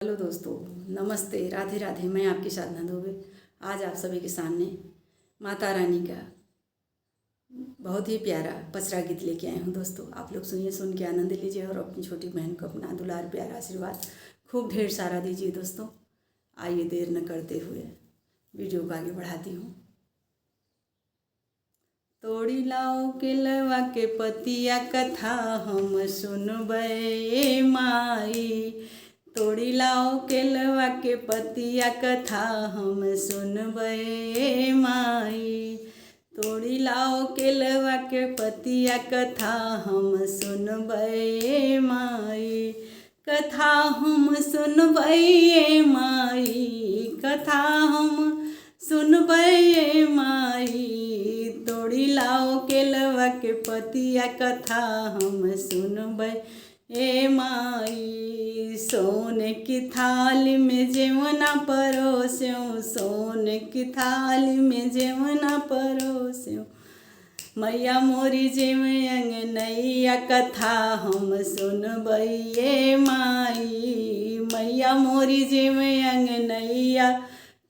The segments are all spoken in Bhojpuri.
हेलो दोस्तों, नमस्ते, राधे राधे। मैं आपकी साधना दुबे आज आप सभी के सामने माता रानी का बहुत ही प्यारा पचरा गीत लेके आए हूँ। दोस्तों, आप लोग सुनिए, सुन के आनंद लीजिए और अपनी छोटी बहन को अपना दुलार प्यारा आशीर्वाद खूब ढेर सारा दीजिए। दोस्तों, आइए देर न करते हुए वीडियो को आगे बढ़ाती हूँ। तोड़ी लाओ केलवा के पतिया कथा हम सुनबे माई। तोड़ी लाओ केलवा के पतिया कथा हम सुनबे माई। तोड़ी लाओ केलवा के पतिया कथा हम सुनबे माई। कथा हम सुनबे माई, कथा हम सुनबे माई। तोड़ी लाओ केलवा के पतिया कथा हम सुनबे ए माई। सोने की थाली में जेवना परोस्यों, सोने की थाली में जेवना परोस्यों। मैया मोरी जेव अंगनैया कथा हम सुनबे ए माई। मैया मोरी जेव अंगनैया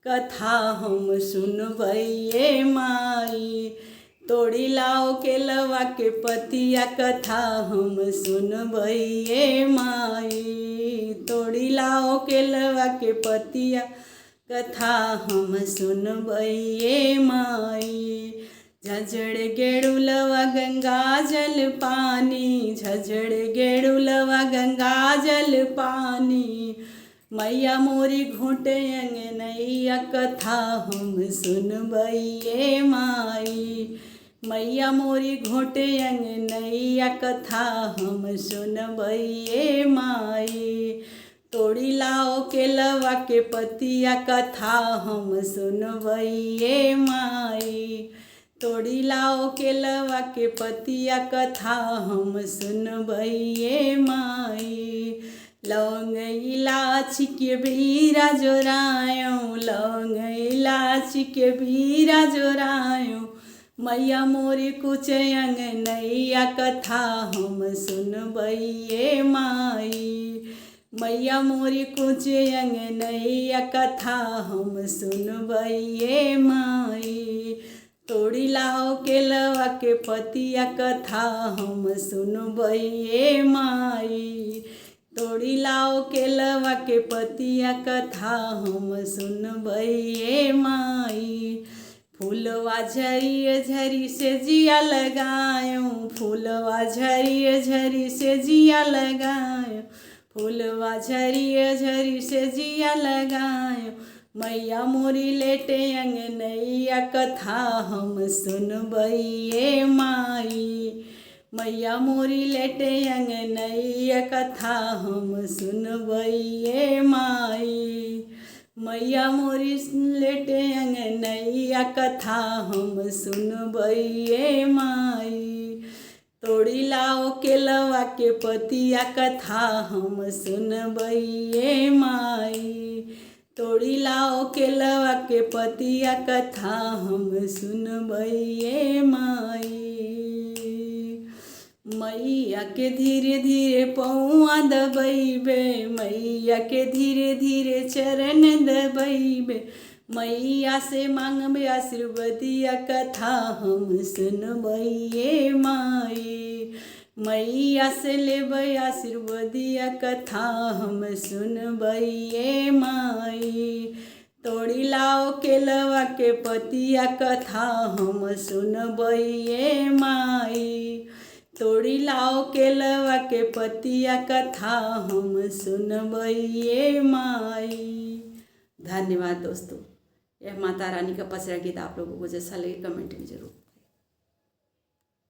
कथा हम सुनबे ए माई। तोड़ी लाओ केलवा के पतिया कथा हम सुनबे ए माई। तोड़ी लाओ केलवा के पतिया कथा हम सुनबे ए माई। झझड़ गेड़ुलवा गंगा जल पानी, झझड़ गेड़ुलवा गंगा जल पानी। मैया मोरी घोटे अंगनैया कथा हम सुनबे ए माई। मैया मोरी घोटे अंगनैया कथा हम सुनबे ए माई। तोड़ी लाओ केलवा के पतिया कथा हम सुनबे ए माई। तोड़ी लाओ केलवा के पतिया कथा हम सुनबे ए माई। लौंग इलाची के बीरा जोरायो, लौंग इलाची के बीरा जोरायो। मैया मोरी कुछ अंगनैया कथा हम सुनबे ए माई। मैया मोरी कुछ अंगनैया कथा हम सुनबे ए माई। तोड़ी लाओ केलवा के पतिया कथा हम सुनबे ए माई। तोड़ी लाओ केलवा के पतिया कथा हम सुनबे ए माई। फूलवा झरी झरी से जिया लगायो, फूलवा झरी झरी से जिया लगायो। फूलवा झरी झरी से जिया लगायो। मैया मोरी लेटे अंगनैया कथा हम सुनबे ए माई। मैया मोरी लेटे अंगनैया कथा हम सुनबे ए माई। मैया मोरी लेटे अंगनैया कथा हम सुनबे ए माई। तोड़ी लाओ केलवा के पतिया कथा हम सुनबे ए माई। तोड़ी लाओ केलवा के पतिया कथा हम सुनबे ए माई। मैया के धीरे धीरे पौआ दबैबे, मैया के धीरे धीरे चरण दबैबे। मैया से मांगबे आशीर्वदिया कथा हम सुनबे ए माई। मैया से लेबे आशीर्वदिया कथा हम सुनबे ए माई। तोड़ी लाओ केलवा के पतिया कथा हम सुनबे ए माई। तोड़ी लाओ केलवा के पतिया कथा हम सुनबे ए माई। धन्यवाद दोस्तों। यह माता रानी का पचरा गीत आप लोगों को जैसा लगे कमेंट में जरूर